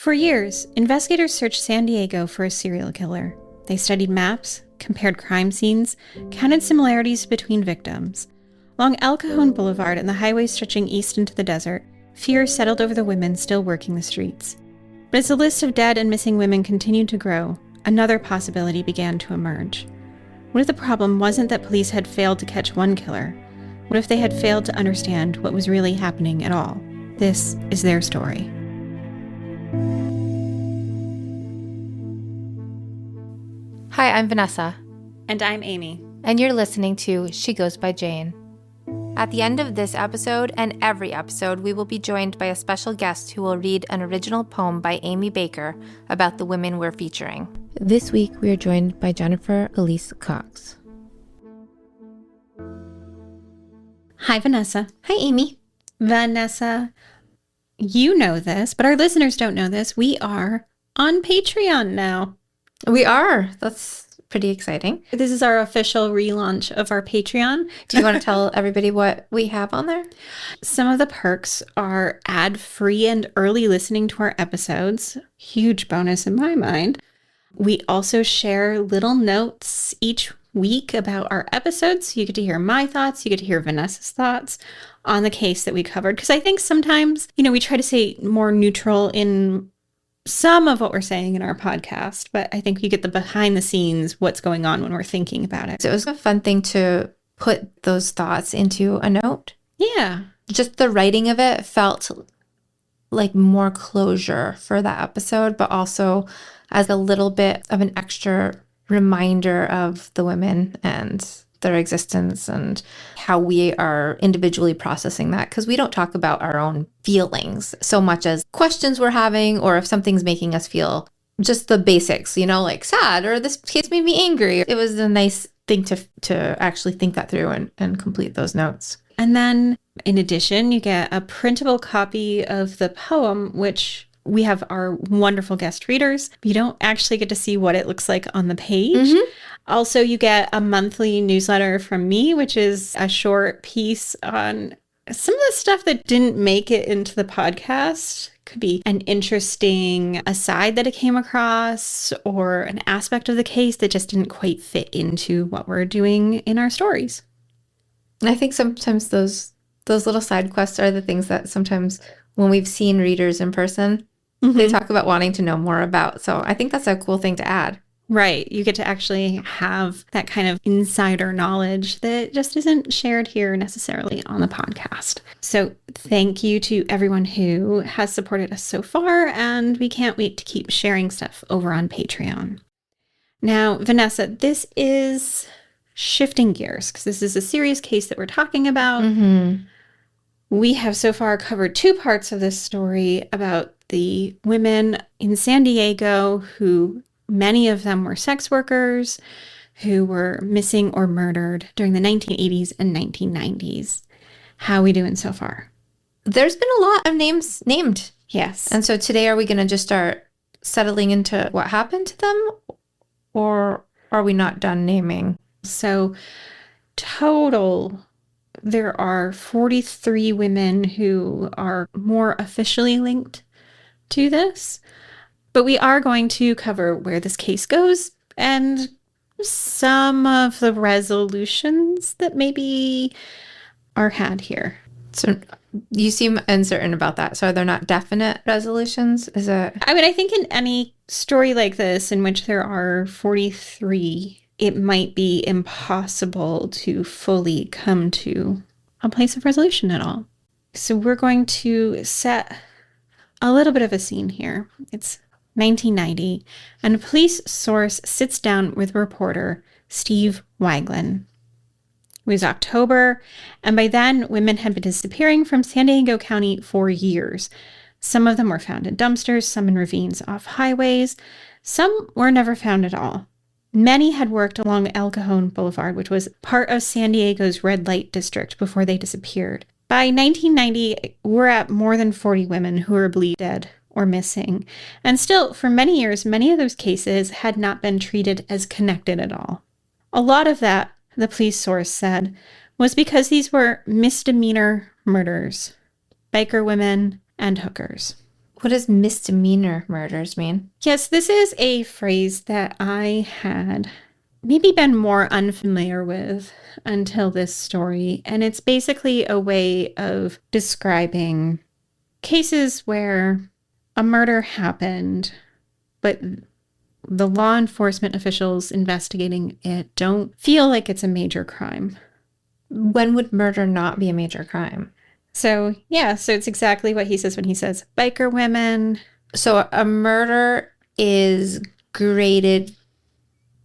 For years, investigators searched San Diego for a serial killer. They studied maps, compared crime scenes, counted similarities between victims. Along El Cajon Boulevard and the highway stretching east into the desert, fear settled over the women still working the streets. But as the list of dead and missing women continued to grow, another possibility began to emerge. What if the problem wasn't that police had failed to catch one killer? What if they had failed to understand what was really happening at all? This is their story. Hi, I'm Vanessa. And I'm Amy. And you're listening to She Goes by Jane. At the end of this episode and every episode, we will be joined by a special guest who will read an original poem by Amy Baker about the women we're featuring. This week, we are joined by Jennifer Elise Cox. Hi, Vanessa. Hi, Amy. Vanessa, you know this, but our listeners don't know this. We are on Patreon now. We are. That's pretty exciting. This is our official relaunch of our Patreon. Do you want to tell everybody what we have on there? Some of the perks are ad-free and early listening to our episodes. Huge bonus in my mind. We also share little notes each week about our episodes. So you get to hear my thoughts. You get to hear Vanessa's thoughts on the case that we covered. Because I think sometimes, we try to stay more neutral in some of what we're saying in our podcast, but I think you get the behind the scenes, what's going on when we're thinking about it. So it was a fun thing to put those thoughts into a note. Yeah. Just the writing of it felt like more closure for that episode, but also as a little bit of an extra reminder of the women and their existence and how we are individually processing that, because we don't talk about our own feelings so much as questions we're having, or if something's making us feel just the basics, like sad, or this case made me angry. It was a nice thing to actually think that through and complete those notes. And then in addition, you get a printable copy of the poem, which we have our wonderful guest readers. You don't actually get to see what it looks like on the page. Mm-hmm. Also, you get a monthly newsletter from me, which is a short piece on some of the stuff that didn't make it into the podcast. Could be an interesting aside that I came across, or an aspect of the case that just didn't quite fit into what we're doing in our stories. I think sometimes those little side quests are the things that sometimes when we've seen readers in person, mm-hmm. they talk about wanting to know more about. So I think that's a cool thing to add. Right. You get to actually have that kind of insider knowledge that just isn't shared here necessarily on the podcast. So thank you to everyone who has supported us so far, and we can't wait to keep sharing stuff over on Patreon. Now, Vanessa, this is shifting gears because this is a serious case that we're talking about. Mm-hmm. We have so far covered two parts of this story about the women in San Diego who many of them were sex workers who were missing or murdered during the 1980s and 1990s. How are we doing so far? There's been a lot of names named. Yes. And so today, are we going to just start settling into what happened to them? Or are we not done naming? So total, there are 43 women who are more officially linked to this. But we are going to cover where this case goes and some of the resolutions that maybe are had here. So you seem uncertain about that. So are there not definite resolutions? I think in any story like this in which there are 43, it might be impossible to fully come to a place of resolution at all. So we're going to set a little bit of a scene here. It's 1990, and a police source sits down with reporter Steve Weiglin. It was October, and by then, women had been disappearing from San Diego County for years. Some of them were found in dumpsters, some in ravines off highways. Some were never found at all. Many had worked along El Cajon Boulevard, which was part of San Diego's red light district, before they disappeared. By 1990, we're at more than 40 women who are believed dead or missing. And still, for many years, many of those cases had not been treated as connected at all. A lot of that, the police source said, was because these were misdemeanor murders, biker women, and hookers. What does misdemeanor murders mean? Yes, this is a phrase that I had maybe been more unfamiliar with until this story. And it's basically a way of describing cases where a murder happened, but the law enforcement officials investigating it don't feel like it's a major crime. When would murder not be a major crime? So it's exactly what he says when he says biker women. So a murder is graded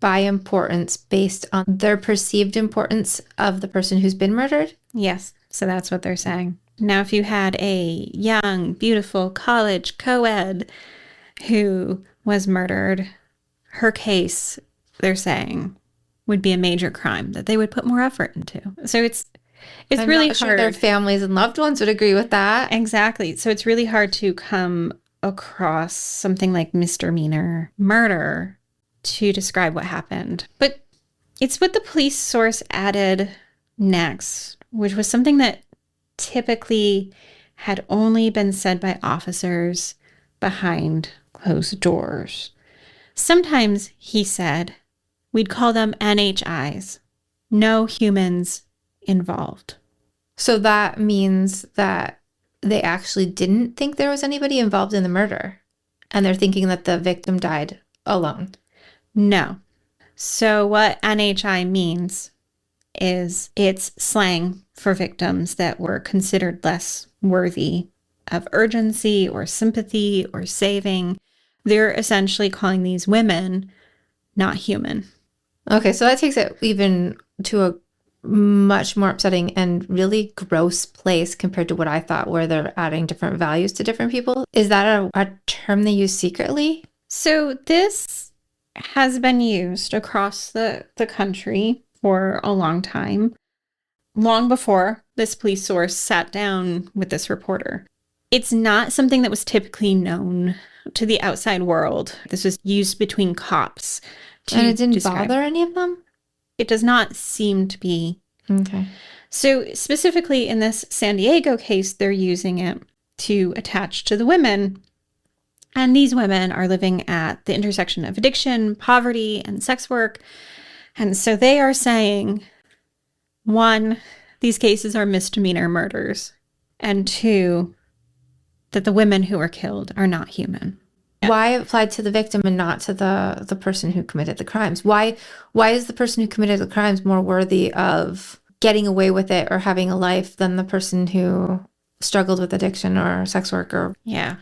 by importance based on their perceived importance of the person who's been murdered? Yes, so that's what they're saying. Now, if you had a young, beautiful college co-ed who was murdered, her case, they're saying, would be a major crime that they would put more effort into. So it's I'm really not sure hard. their families and loved ones would agree with that. Exactly. So it's really hard to come across something like misdemeanor murder to describe what happened. But it's what the police source added next, which was something that typically had only been said by officers behind closed doors. Sometimes, he said, we'd call them NHIs, no humans involved. So that means that they actually didn't think there was anybody involved in the murder. And they're thinking that the victim died alone. No. So what NHI means is it's slang for victims that were considered less worthy of urgency or sympathy or saving. They're essentially calling these women not human. Okay, so that takes it even to a much more upsetting and really gross place compared to what I thought, where they're adding different values to different people. Is that a term they use secretly? So this has been used across the country for a long time, long before this police source sat down with this reporter. It's not something that was typically known to the outside world. This was used between cops. And it didn't bother any of them? It does not seem to be. Okay. So specifically in this San Diego case, they're using it to attach to the women. And these women are living at the intersection of addiction, poverty, and sex work. And so they are saying, one, these cases are misdemeanor murders. And two, that the women who were killed are not human. Why apply to the victim and not to the person who committed the crimes? Why is the person who committed the crimes more worthy of getting away with it or having a life than the person who struggled with addiction or sex work? Yeah.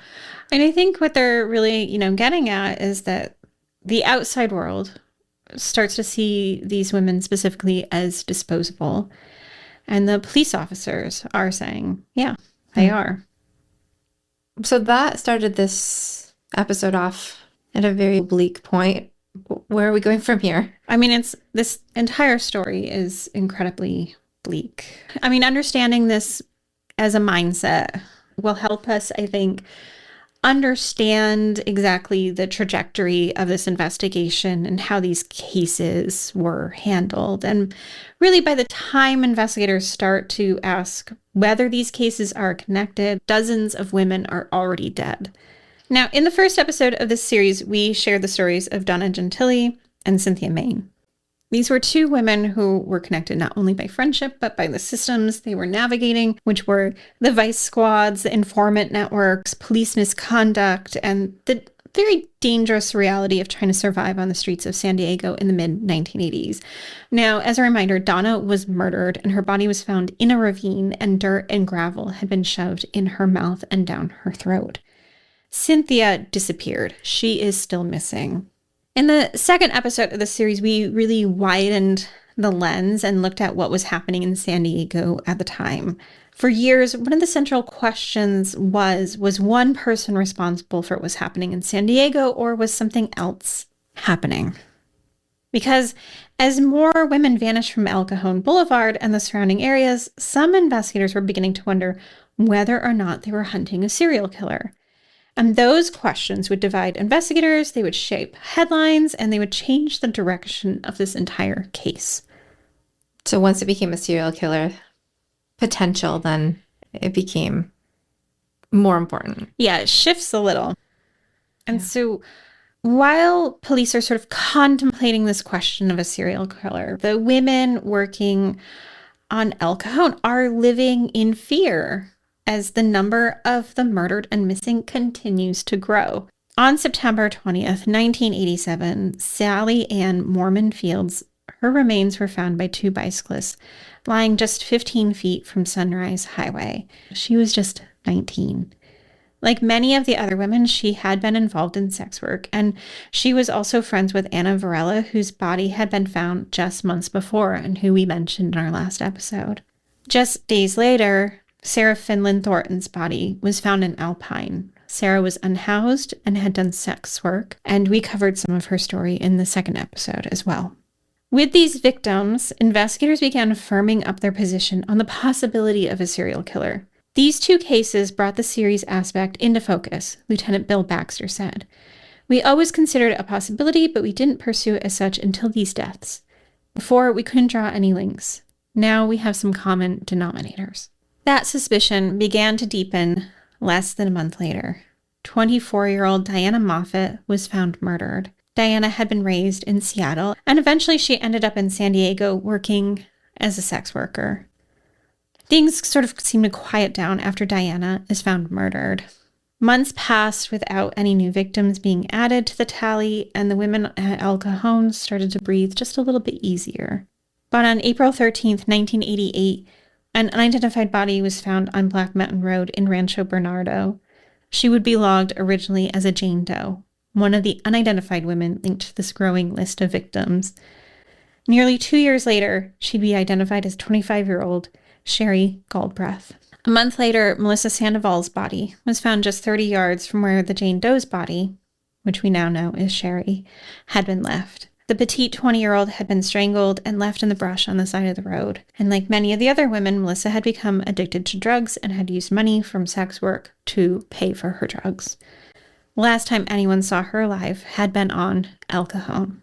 And I think what they're really, getting at is that the outside world starts to see these women specifically as disposable. And the police officers are saying, yeah, they are. So that started this episode off at a very bleak point. Where are we going from here? I mean, this entire story is incredibly bleak. I mean, understanding this as a mindset will help us, I think, understand exactly the trajectory of this investigation and how these cases were handled. And really, by the time investigators start to ask whether these cases are connected, dozens of women are already dead. Now, in the first episode of this series, we shared the stories of Donna Gentili and Cynthia Main. These were two women who were connected not only by friendship, but by the systems they were navigating, which were the vice squads, the informant networks, police misconduct, and the very dangerous reality of trying to survive on the streets of San Diego in the mid-1980s. Now, as a reminder, Donna was murdered and her body was found in a ravine, and dirt and gravel had been shoved in her mouth and down her throat. Cynthia disappeared. She is still missing. In the second episode of the series, we really widened the lens and looked at what was happening in San Diego at the time. For years, one of the central questions was one person responsible for what was happening in San Diego, or was something else happening? Because as more women vanished from El Cajon Boulevard and the surrounding areas, some investigators were beginning to wonder whether or not they were hunting a serial killer. And those questions would divide investigators, they would shape headlines, and they would change the direction of this entire case. So once it became a serial killer potential, then it became more important. Yeah, it shifts a little. And so while police are sort of contemplating this question of a serial killer, the women working on El Cajon are living in fear as the number of the murdered and missing continues to grow. On September 20th, 1987, Sally Ann Mormon Fields, her remains were found by two bicyclists lying just 15 feet from Sunrise Highway. She was just 19. Like many of the other women, she had been involved in sex work, and she was also friends with Anna Varela, whose body had been found just months before and who we mentioned in our last episode. Just days later, Sarah Finland Thornton's body was found in Alpine. Sarah was unhoused and had done sex work, and we covered some of her story in the second episode as well. With these victims, investigators began firming up their position on the possibility of a serial killer. These two cases brought the series aspect into focus, Lieutenant Bill Baxter said. We always considered it a possibility, but we didn't pursue it as such until these deaths. Before, we couldn't draw any links. Now we have some common denominators. That suspicion began to deepen less than a month later. 24-year-old Diana Moffat was found murdered. Diana had been raised in Seattle, and eventually she ended up in San Diego working as a sex worker. Things sort of seemed to quiet down after Diana is found murdered. Months passed without any new victims being added to the tally, and the women at El Cajon started to breathe just a little bit easier. But on April 13th, 1988, an unidentified body was found on Black Mountain Road in Rancho Bernardo. She would be logged originally as a Jane Doe, one of the unidentified women linked to this growing list of victims. Nearly 2 years later, she'd be identified as 25-year-old Sherry Galbraith. A month later, Melissa Sandoval's body was found just 30 yards from where the Jane Doe's body, which we now know is Sherry, had been left. The petite 20-year-old had been strangled and left in the brush on the side of the road. And like many of the other women, Melissa had become addicted to drugs and had used money from sex work to pay for her drugs. The last time anyone saw her alive had been on El Cajon.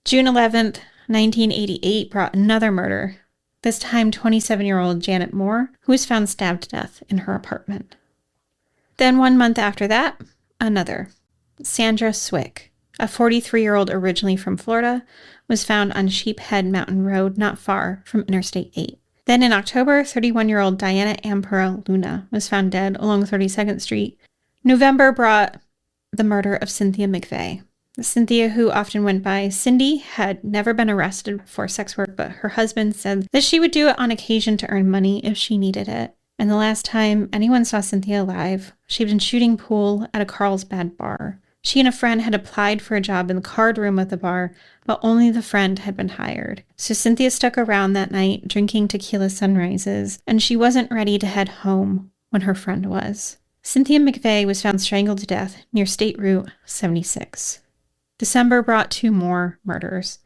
June 11th, 1988 brought another murder. This time 27-year-old Janet Moore, who was found stabbed to death in her apartment. Then 1 month after that, another. Sandra Swick, a 43-year-old originally from Florida, was found on Sheephead Mountain Road not far from Interstate 8. Then in October, 31-year-old Diana Ampera Luna was found dead along 32nd Street. November brought the murder of Cynthia McVeigh. Cynthia, who often went by Cindy, had never been arrested for sex work, but her husband said that she would do it on occasion to earn money if she needed it. And the last time anyone saw Cynthia alive, she'd been shooting pool at a Carlsbad bar. She and a friend had applied for a job in the card room at the bar, but only the friend had been hired. So Cynthia stuck around that night drinking tequila sunrises, and she wasn't ready to head home when her friend was. Cynthia McVeigh was found strangled to death near State Route 76. December brought two more murders.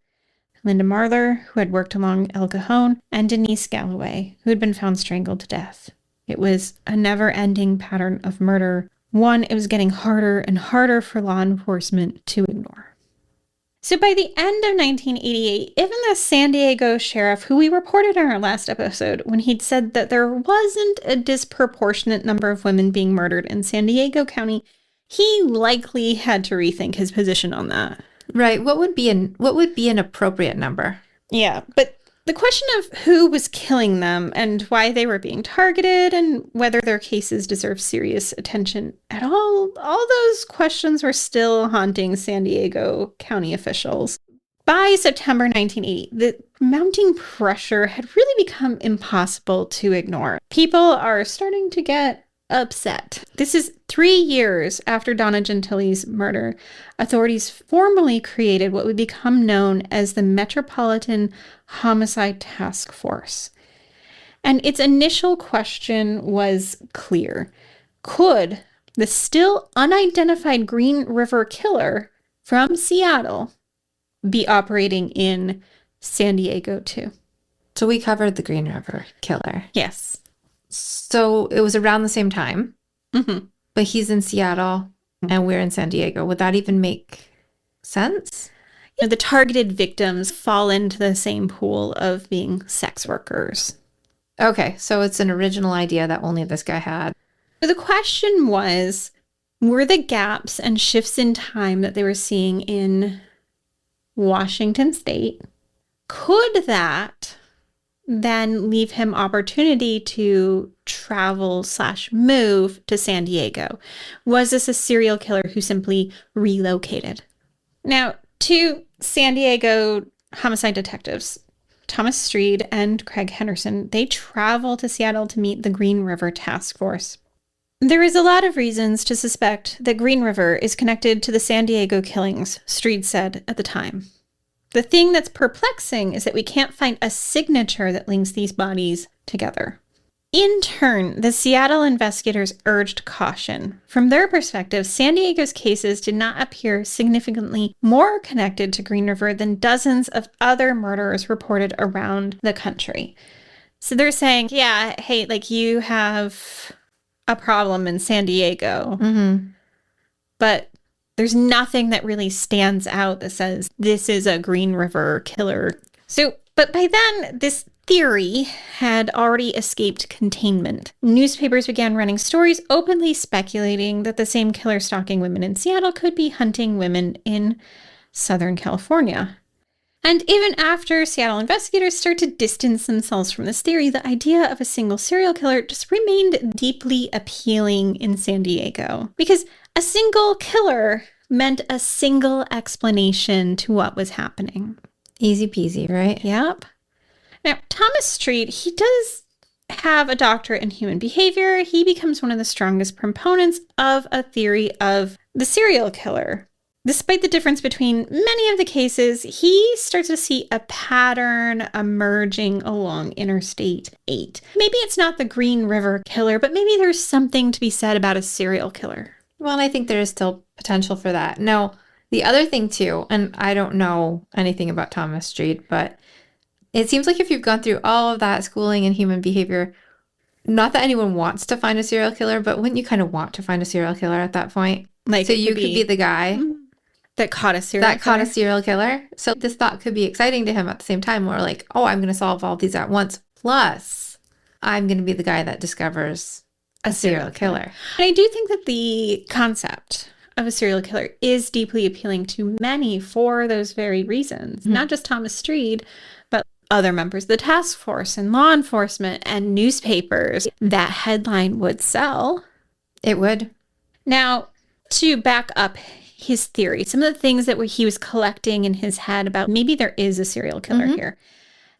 Linda Marler, who had worked along El Cajon, and Denise Galloway, who had been found strangled to death. It was a never-ending pattern of murder, one it was getting harder and harder for law enforcement to ignore. So by the end of 1988, even the San Diego sheriff, who we reported in our last episode, when he'd said that there wasn't a disproportionate number of women being murdered in San Diego County, he likely had to rethink his position on that. Right. What would be an appropriate number? Yeah, but the question of who was killing them and why they were being targeted and whether their cases deserve serious attention at all those questions were still haunting San Diego County officials. By September 1980, the mounting pressure had really become impossible to ignore. People are starting to get upset. This is 3 years after Donna Gentili's murder. Authorities formally created what would become known as the Metropolitan Homicide Task Force. And its initial question was clear. Could the still unidentified Green River Killer from Seattle be operating in San Diego too? So we covered the Green River Killer. Yes. So it was around the same time, but he's in Seattle and we're in San Diego. Would that even make sense? You know, the targeted victims fall into the same pool of being sex workers. Okay, so it's an original idea that only this guy had. The question was, were the gaps and shifts in time that they were seeing in Washington State, could that then leave him opportunity to travel/move to San Diego? Was this a serial killer who simply relocated? Now, two San Diego homicide detectives, Thomas Street and Craig Henderson, they travel to Seattle to meet the Green River Task Force. There is a lot of reasons to suspect that Green River is connected to the San Diego killings, Street said at the time. The thing that's perplexing is that we can't find a signature that links these bodies together. In turn, the Seattle investigators urged caution. From their perspective, San Diego's cases did not appear significantly more connected to Green River than dozens of other murders reported around the country. So they're saying, yeah, hey, like you have a problem in San Diego, but there's nothing that really stands out that says this is a Green River killer. So, but by then, this theory had already escaped containment. Newspapers began running stories openly speculating that the same killer stalking women in Seattle could be hunting women in Southern California. And even after Seattle investigators started to distance themselves from this theory, the idea of a single serial killer just remained deeply appealing in San Diego. Because a single killer meant a single explanation to what was happening. Easy peasy, right? Yep. Now, Thomas Street, he does have a doctorate in human behavior. He becomes one of the strongest proponents of a theory of the serial killer. Despite the difference between many of the cases, he starts to see a pattern emerging along Interstate 8. Maybe it's not the Green River killer, but maybe there's something to be said about a serial killer. Well, I think there is still potential for that. Now, the other thing too, and I don't know anything about Thomas Street, but it seems like if you've gone through all of that schooling in human behavior, not that anyone wants to find a serial killer, but wouldn't you kind of want to find a serial killer at that point? Like, so you could be the guy that caught a serial killer. So this thought could be exciting to him at the same time, where like, oh, I'm going to solve all these at once. Plus, I'm going to be the guy that discovers a serial killer. And I do think that the concept of a serial killer is deeply appealing to many for those very reasons. Not just Thomas Street, but other members of the task force and law enforcement and newspapers. That headline would sell. It would. Now, to back up his theory, some of the things that he was collecting in his head about maybe there is a serial killer here.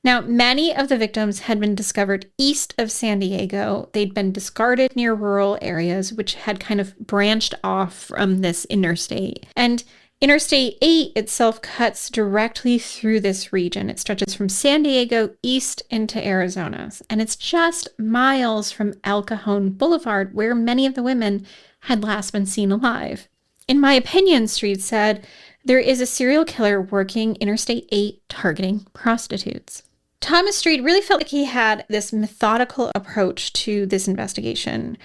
Now, many of the victims had been discovered east of San Diego. They'd been discarded near rural areas, which had kind of branched off from this interstate. And Interstate 8 itself cuts directly through this region. It stretches from San Diego east into Arizona. And it's just miles from El Cajon Boulevard, where many of the women had last been seen alive. In my opinion, Street said, there is a serial killer working Interstate 8 targeting prostitutes. Thomas Street really felt like he had this methodical approach to this investigation.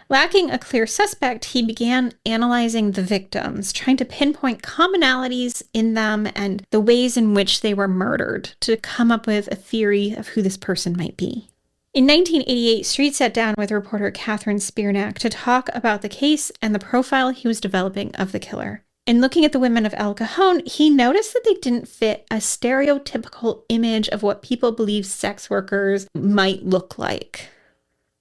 Lacking a clear suspect, he began analyzing the victims, trying to pinpoint commonalities in them and the ways in which they were murdered to come up with a theory of who this person might be. In 1988, Street sat down with reporter Catherine Spearnack to talk about the case and the profile he was developing of the killer. In looking at the women of El Cajon, he noticed that they didn't fit a stereotypical image of what people believe sex workers might look like.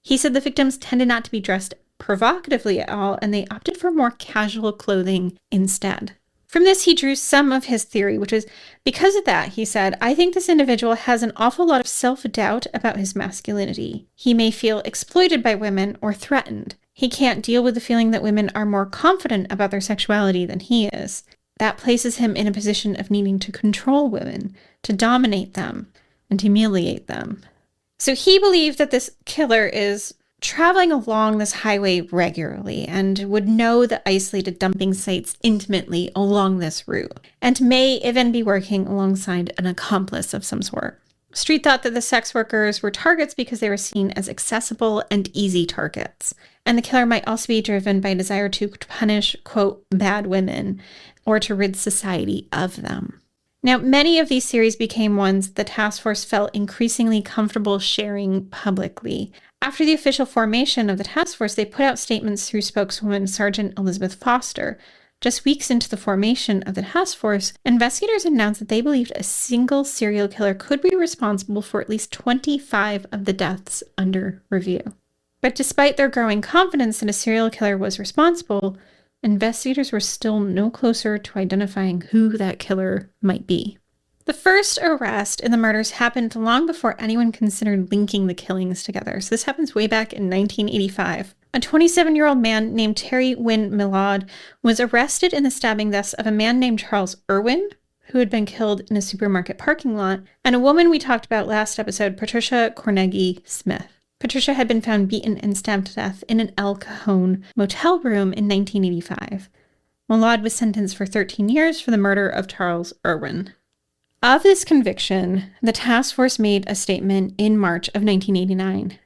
He said the victims tended not to be dressed provocatively at all, and they opted for more casual clothing instead. From this, he drew some of his theory, which is, because of that, he said, I think this individual has an awful lot of self-doubt about his masculinity. He may feel exploited by women or threatened. He can't deal with the feeling that women are more confident about their sexuality than he is. That places him in a position of needing to control women, to dominate them, and humiliate them. So he believed that this killer is traveling along this highway regularly and would know the isolated dumping sites intimately along this route, and may even be working alongside an accomplice of some sort. Street thought that the sex workers were targets because they were seen as accessible and easy targets. And the killer might also be driven by a desire to punish, quote, bad women, or to rid society of them. Now, many of these series became ones the task force felt increasingly comfortable sharing publicly. After the official formation of the task force, they put out statements through spokeswoman Sergeant Elizabeth Foster. Just weeks into the formation of the task force, investigators announced that they believed a single serial killer could be responsible for at least 25 of the deaths under review. But despite their growing confidence that a serial killer was responsible, investigators were still no closer to identifying who that killer might be. The first arrest in the murders happened long before anyone considered linking the killings together. So this happens way back in 1985. A 27-year-old man named Terry Wynn Millard was arrested in the stabbing deaths of a man named Charles Irwin, who had been killed in a supermarket parking lot, and a woman we talked about last episode, Patricia Carnegie Smith. Patricia had been found beaten and stabbed to death in an El Cajon motel room in 1985. Millard was sentenced for 13 years for the murder of Charles Irwin. Of this conviction, the task force made a statement in March of 1989.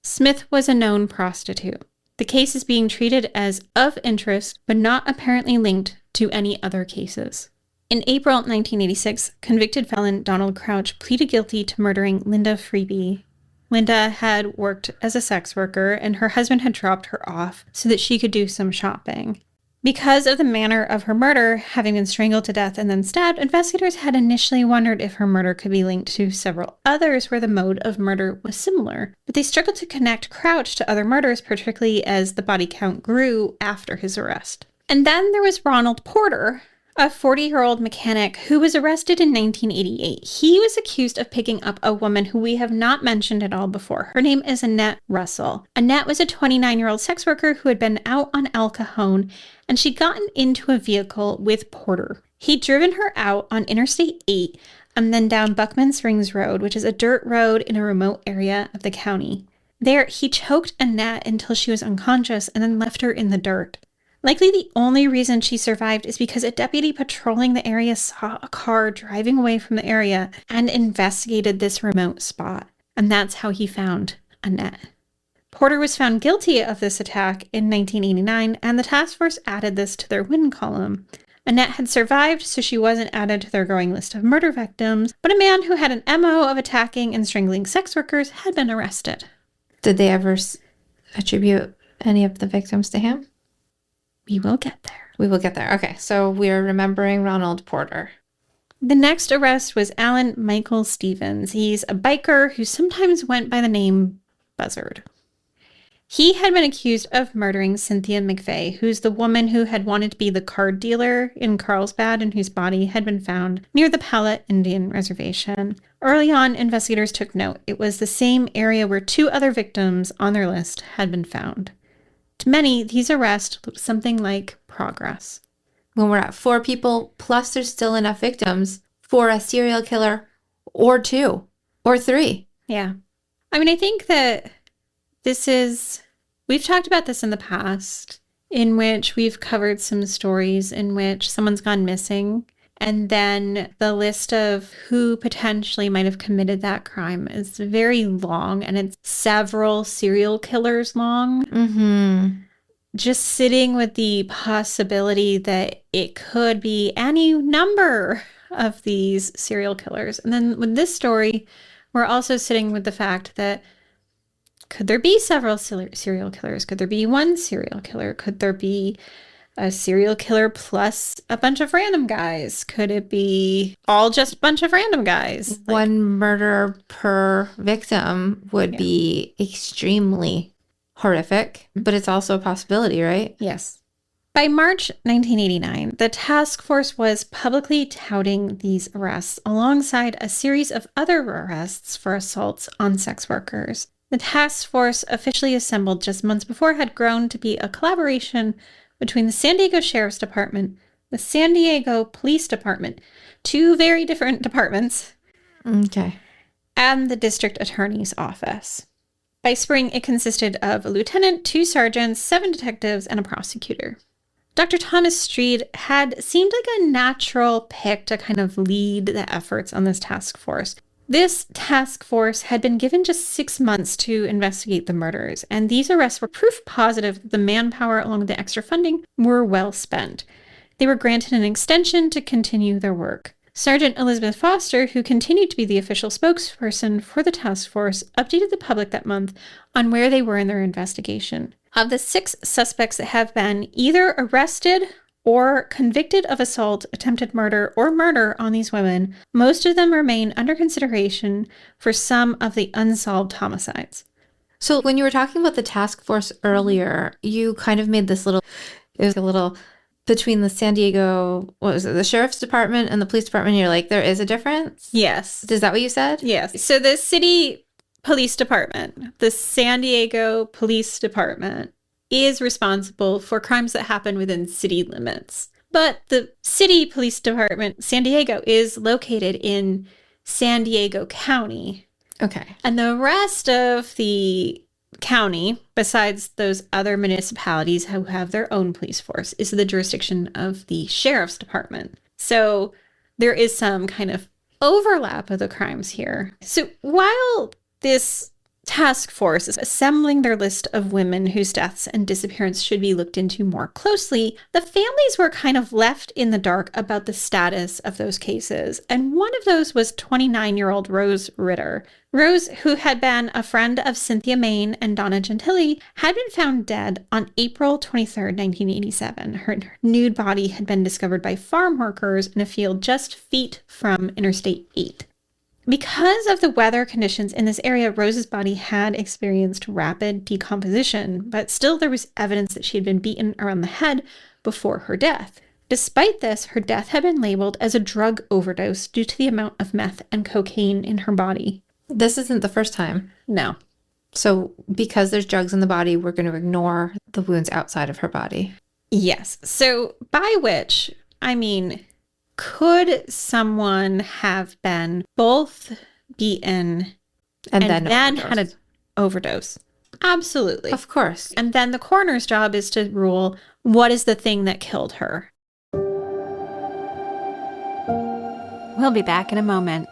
Smith was a known prostitute. The case is being treated as of interest, but not apparently linked to any other cases. In April 1986, convicted felon Donald Crouch pleaded guilty to murdering Linda Freeby. Linda had worked as a sex worker, and her husband had dropped her off so that she could do some shopping. Because of the manner of her murder, having been strangled to death and then stabbed, investigators had initially wondered if her murder could be linked to several others where the mode of murder was similar. But they struggled to connect Crouch to other murders, particularly as the body count grew after his arrest. And then there was Ronald Porter, a 40-year-old mechanic who was arrested in 1988. He was accused of picking up a woman who we have not mentioned at all before. Her name is Annette Russell. Annette was a 29-year-old sex worker who had been out on El Cajon, and she'd gotten into a vehicle with Porter. He'd driven her out on Interstate 8 and then down Buckman Springs Road, which is a dirt road in a remote area of the county. There, he choked Annette until she was unconscious and then left her in the dirt. Likely the only reason she survived is because a deputy patrolling the area saw a car driving away from the area and investigated this remote spot. And that's how he found Annette. Porter was found guilty of this attack in 1989, and the task force added this to their win column. Annette had survived, so she wasn't added to their growing list of murder victims, but a man who had an MO of attacking and strangling sex workers had been arrested. Did they ever attribute any of the victims to him? We will get there. We will get there. Okay, so we're remembering Ronald Porter. The next arrest was Alan Michael Stevens. He's a biker who sometimes went by the name Buzzard. He had been accused of murdering Cynthia McVeigh, who's the woman who had wanted to be the card dealer in Carlsbad and whose body had been found near the Pallette Indian Reservation. Early on, investigators took note. It was the same area where 2 other victims on their list had been found. To many, these arrests looked something like progress. When we're at 4 people, plus there's still enough victims for a serial killer or 2 or 3. Yeah. I mean, I think that we've talked about this in the past, in which we've covered some stories in which someone's gone missing, and then the list of who potentially might have committed that crime is very long, and it's several serial killers long. Mm-hmm. Just sitting with the possibility that it could be any number of these serial killers. And then with this story, we're also sitting with the fact that could there be several serial killers? Could there be one serial killer? Could there be a serial killer plus a bunch of random guys? Could it be all just a bunch of random guys? One murder per victim would be extremely horrific, but it's also a possibility, right? Yes. By March 1989, the task force was publicly touting these arrests alongside a series of other arrests for assaults on sex workers. The task force, officially assembled just months before, had grown to be a collaboration between the San Diego Sheriff's Department, the San Diego Police Department, 2 very different departments, okay, and the District Attorney's Office. By spring, it consisted of a lieutenant, 2 sergeants, 7 detectives, and a prosecutor. Dr. Thomas Streed had seemed like a natural pick to kind of lead the efforts on this task force. This task force had been given just 6 months to investigate the murders, and these arrests were proof positive that the manpower along with the extra funding were well spent. They were granted an extension to continue their work. Sergeant Elizabeth Foster, who continued to be the official spokesperson for the task force, updated the public that month on where they were in their investigation. Of the 6 suspects that have been either arrested or convicted of assault, attempted murder, or murder on these women, most of them remain under consideration for some of the unsolved homicides. So when you were talking about the task force earlier, you kind of made this little, it was a little between the San Diego, what was it, the sheriff's department and the police department. You're like, there is a difference? Yes. Is that what you said? Yes. So the city police department, the San Diego Police Department, is responsible for crimes that happen within city limits. But the city police department, San Diego, is located in San Diego County. Okay. And the rest of the county, besides those other municipalities who have their own police force, is the jurisdiction of the sheriff's department. So there is some kind of overlap of the crimes here. So while this task force is assembling their list of women whose deaths and disappearance should be looked into more closely, the families were kind of left in the dark about the status of those cases. And one of those was 29-year-old Rose Ritter. Rose, who had been a friend of Cynthia Main and Donna Gentili, had been found dead on April 23, 1987. Her nude body had been discovered by farm workers in a field just feet from Interstate 8. Because of the weather conditions in this area, Rose's body had experienced rapid decomposition, but still there was evidence that she had been beaten around the head before her death. Despite this, her death had been labeled as a drug overdose due to the amount of meth and cocaine in her body. This isn't the first time. No. So because there's drugs in the body, we're going to ignore the wounds outside of her body. Yes. So by which, I mean, could someone have been both beaten and then had an overdose? Absolutely. Of course. And then the coroner's job is to rule what is the thing that killed her. We'll be back in a moment.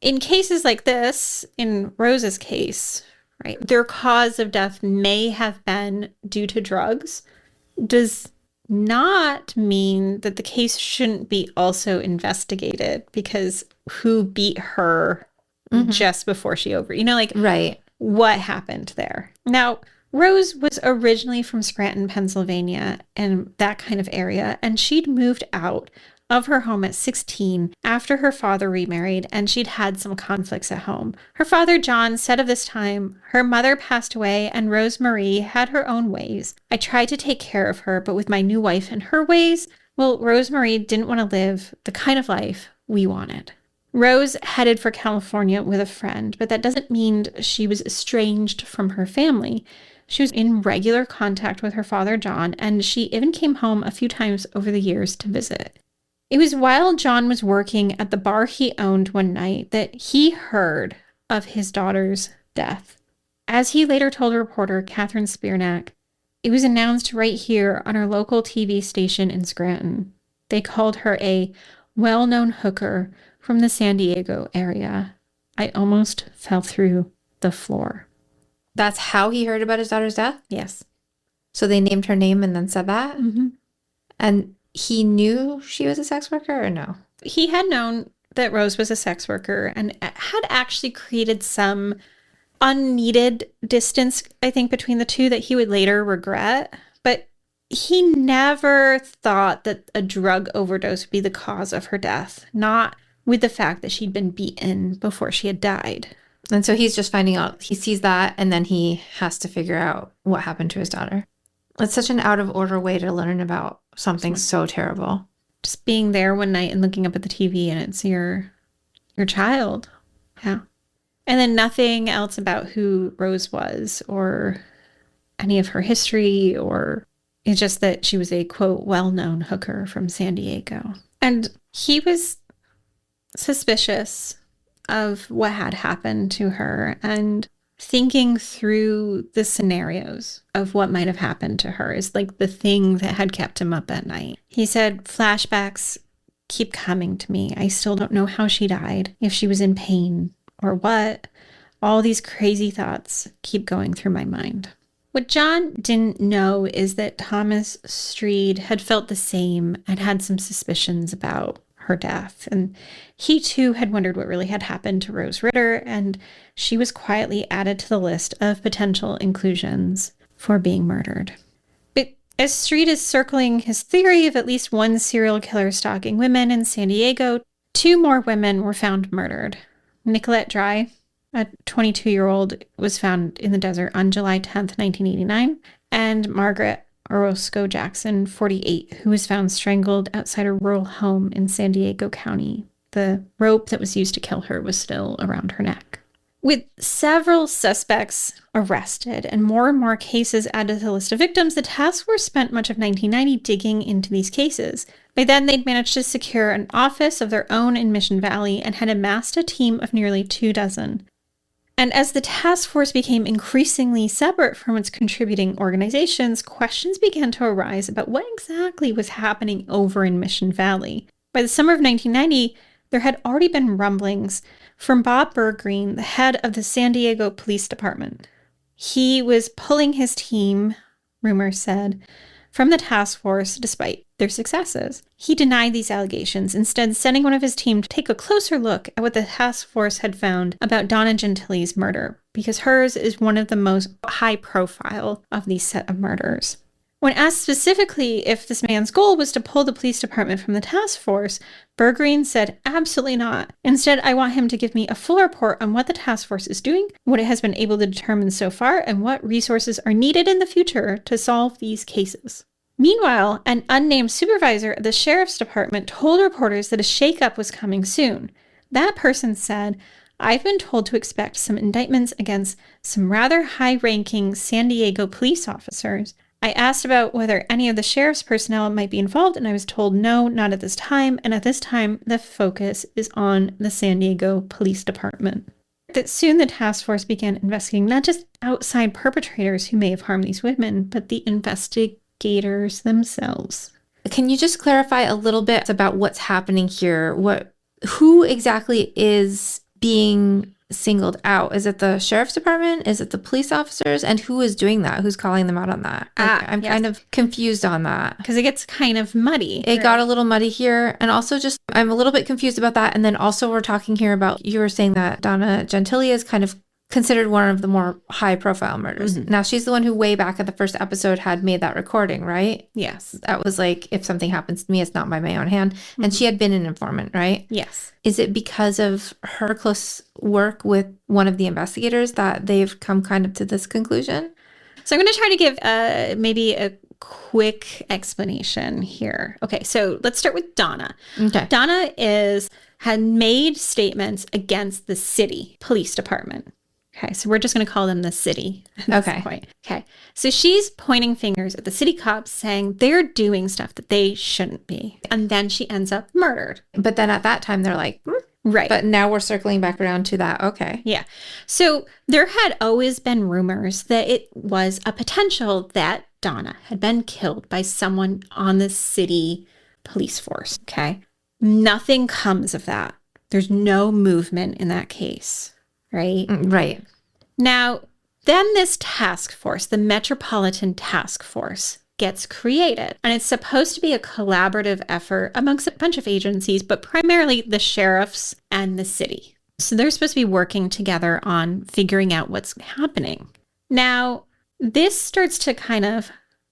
In cases like this, in Rose's case, right, their cause of death may have been due to drugs, does not mean that the case shouldn't be also investigated, because who beat her just before she right. What happened there? Now, Rose was originally from Scranton, Pennsylvania, and that kind of area, and she'd moved out of her home at 16 after her father remarried, and she'd had some conflicts at home. Her father, John, said of this time, "Her mother passed away and Rose Marie had her own ways. I tried to take care of her, but with my new wife and her ways, well, Rose Marie didn't want to live the kind of life we wanted." Rose headed for California with a friend, but that doesn't mean she was estranged from her family. She was in regular contact with her father, John, and she even came home a few times over the years to visit. It was while John was working at the bar he owned one night that he heard of his daughter's death. As he later told reporter Catherine Spiernack, it was announced right here on our local TV station in Scranton. They called her a well-known hooker from the San Diego area. I almost fell through the floor. That's how he heard about his daughter's death? Yes. So they named her name and then said that? Mm-hmm. And he knew she was a sex worker or no? He had known that Rose was a sex worker and had actually created some unneeded distance, I think, between the two that he would later regret. But he never thought that a drug overdose would be the cause of her death, not with the fact that she'd been beaten before she had died. And so he's just finding out, he sees that, and then he has to figure out what happened to his daughter. It's such an out of order way to learn about something so terrible. Just being there one night and looking up at the TV and it's your child. Yeah. And then nothing else about who Rose was or any of her history, or it's just that she was a, quote, well-known hooker from San Diego. And he was suspicious of what had happened to her and thinking through the scenarios of what might have happened to her is like the thing that had kept him up at night. He said, "Flashbacks keep coming to me. I still don't know how she died, if she was in pain or what. All these crazy thoughts keep going through my mind." What John didn't know is that Thomas Street had felt the same and had some suspicions about her death. And he too had wondered what really had happened to Rose Ritter, and she was quietly added to the list of potential inclusions for being murdered. But as Street is circling his theory of at least one serial killer stalking women in San Diego, 2 more women were found murdered. Nicolette Dry, a 22-year-old, was found in the desert on July 10th, 1989, and Margaret Orozco Jackson, 48, who was found strangled outside a rural home in San Diego County. The rope that was used to kill her was still around her neck. With several suspects arrested and more cases added to the list of victims, the task force spent much of 1990 digging into these cases. By then, they'd managed to secure an office of their own in Mission Valley and had amassed a team of nearly 24. And as the task force became increasingly separate from its contributing organizations, questions began to arise about what exactly was happening over in Mission Valley. By the summer of 1990, there had already been rumblings from Bob Bergreen, the head of the San Diego Police Department. He was pulling his team, rumors said, from the task force despite their successes. He denied these allegations, instead sending one of his team to take a closer look at what the task force had found about Donna Gentili's murder, because hers is one of the most high profile of these set of murders. When asked specifically if this man's goal was to pull the police department from the task force, Bergreen said, absolutely not. Instead, I want him to give me a full report on what the task force is doing, what it has been able to determine so far, and what resources are needed in the future to solve these cases. Meanwhile, an unnamed supervisor at the sheriff's department told reporters that a shakeup was coming soon. That person said, I've been told to expect some indictments against some rather high-ranking San Diego police officers. I asked about whether any of the sheriff's personnel might be involved, and I was told no, not at this time, and at this time, the focus is on the San Diego Police Department. That soon the task force began investigating not just outside perpetrators who may have harmed these women, but the investigators themselves. Can you just clarify a little bit about what's happening here? Who exactly is being singled out? Is it the sheriff's department? Is it the police officers? And who is doing that? Who's calling them out on that? I'm kind of confused on that. Because it gets kind of muddy. It got a little muddy here. And also just, I'm a little bit confused about that. And then also we're talking here about, you were saying that Donna Gentili is kind of considered one of the more high profile murders. Mm-hmm. Now she's the one who way back at the first episode had made that recording, right? Yes. That was like, if something happens to me, it's not by my own hand. Mm-hmm. And she had been an informant, right? Yes. Is it because of her close work with one of the investigators that they've come kind of to this conclusion? So I'm going to try to give maybe a quick explanation here. Okay, so let's start with Donna. Okay. Donna had made statements against the city police department. Okay, so we're just going to call them the city at this point. Okay, so she's pointing fingers at the city cops saying they're doing stuff that they shouldn't be. And then she ends up murdered. But then at that time, they're like, right. But now we're circling back around to that. Okay. Yeah. So there had always been rumors that it was a potential that Donna had been killed by someone on the city police force. Okay. Nothing comes of that. There's no movement in that case. Right? Right. Now, then this task force, the Metropolitan Task Force, gets created. And it's supposed to be a collaborative effort amongst a bunch of agencies, but primarily the sheriffs and the city. So they're supposed to be working together on figuring out what's happening. Now, this starts to kind of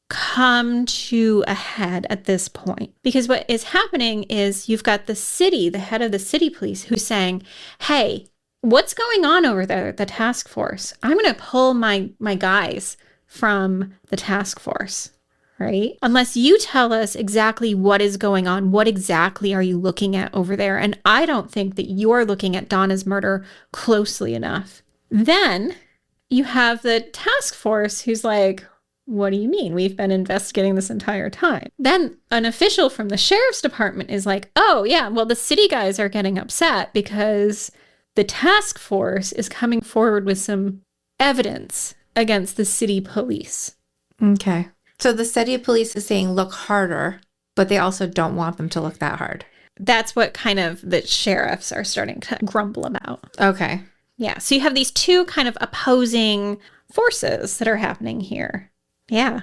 come to a head at this point, because what is happening is you've got the city, the head of the city police, who's saying, hey, what's going on over there, the task force? I'm going to pull my guys from the task force, right? Unless you tell us exactly what is going on, what exactly are you looking at over there? And I don't think that you're looking at Donna's murder closely enough. Then you have the task force who's like, what do you mean? We've been investigating this entire time. Then an official from the sheriff's department is like, oh yeah, well the city guys are getting upset because the task force is coming forward with some evidence against the city police. Okay. So the city police is saying look harder, but they also don't want them to look that hard. That's what kind of the sheriffs are starting to grumble about. Okay. Yeah. So you have these two kind of opposing forces that are happening here. Yeah.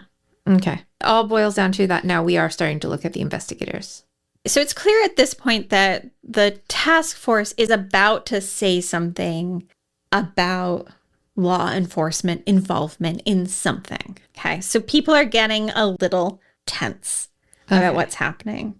Okay. All boils down to that now we are starting to look at the investigators. So it's clear at this point that the task force is about to say something about law enforcement involvement in something. Okay. So people are getting a little tense about what's happening.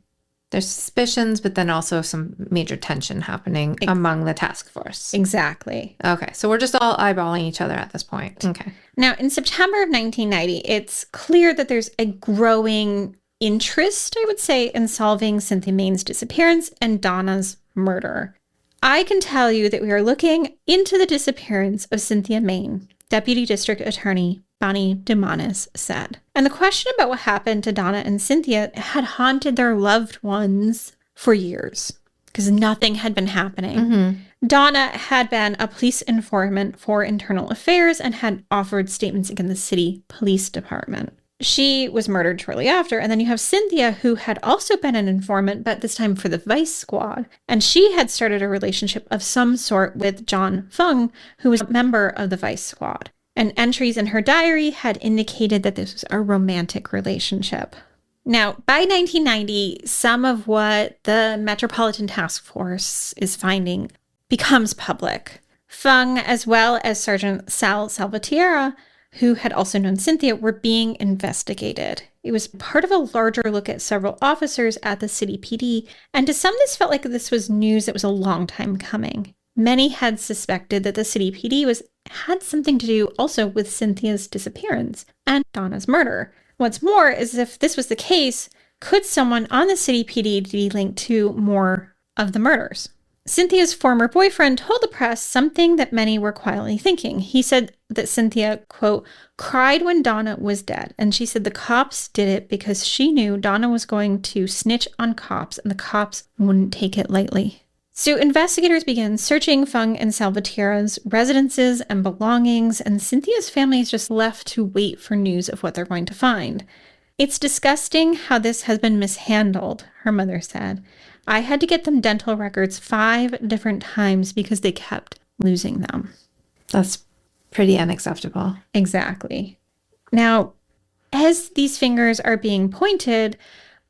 There's suspicions, but then also some major tension happening among the task force. Exactly. Okay. So we're just all eyeballing each other at this point. Okay. Now, in September of 1990, it's clear that there's a growing interest, I would say, in solving Cynthia Main's disappearance and Donna's murder. I can tell you that we are looking into the disappearance of Cynthia Main, Deputy District Attorney Bonnie DeMonis said. And the question about what happened to Donna and Cynthia had haunted their loved ones for years because nothing had been happening. Mm-hmm. Donna had been a police informant for internal affairs and had offered statements against the city police department. She was murdered shortly after. And then you have Cynthia, who had also been an informant, but this time for the Vice Squad. And she had started a relationship of some sort with John Fung, who was a member of the Vice Squad. And entries in her diary had indicated that this was a romantic relationship. Now, by 1990, some of what the Metropolitan Task Force is finding becomes public. Fung, as well as Sergeant Sal Salvatierra, who had also known Cynthia, were being investigated. It was part of a larger look at several officers at the city PD, and to some this felt like this was news that was a long time coming. Many had suspected that the city PD had something to do also with Cynthia's disappearance and Donna's murder. What's more is if this was the case, could someone on the city PD be linked to more of the murders? Cynthia's former boyfriend told the press something that many were quietly thinking. He said that Cynthia, quote, cried when Donna was dead. And she said the cops did it because she knew Donna was going to snitch on cops and the cops wouldn't take it lightly. So investigators began searching Fung and Salvatierra's residences and belongings, and Cynthia's family is just left to wait for news of what they're going to find. It's disgusting how this has been mishandled, her mother said. I had to get them dental records 5 different times because they kept losing them. That's pretty unacceptable. Exactly. Now, as these fingers are being pointed,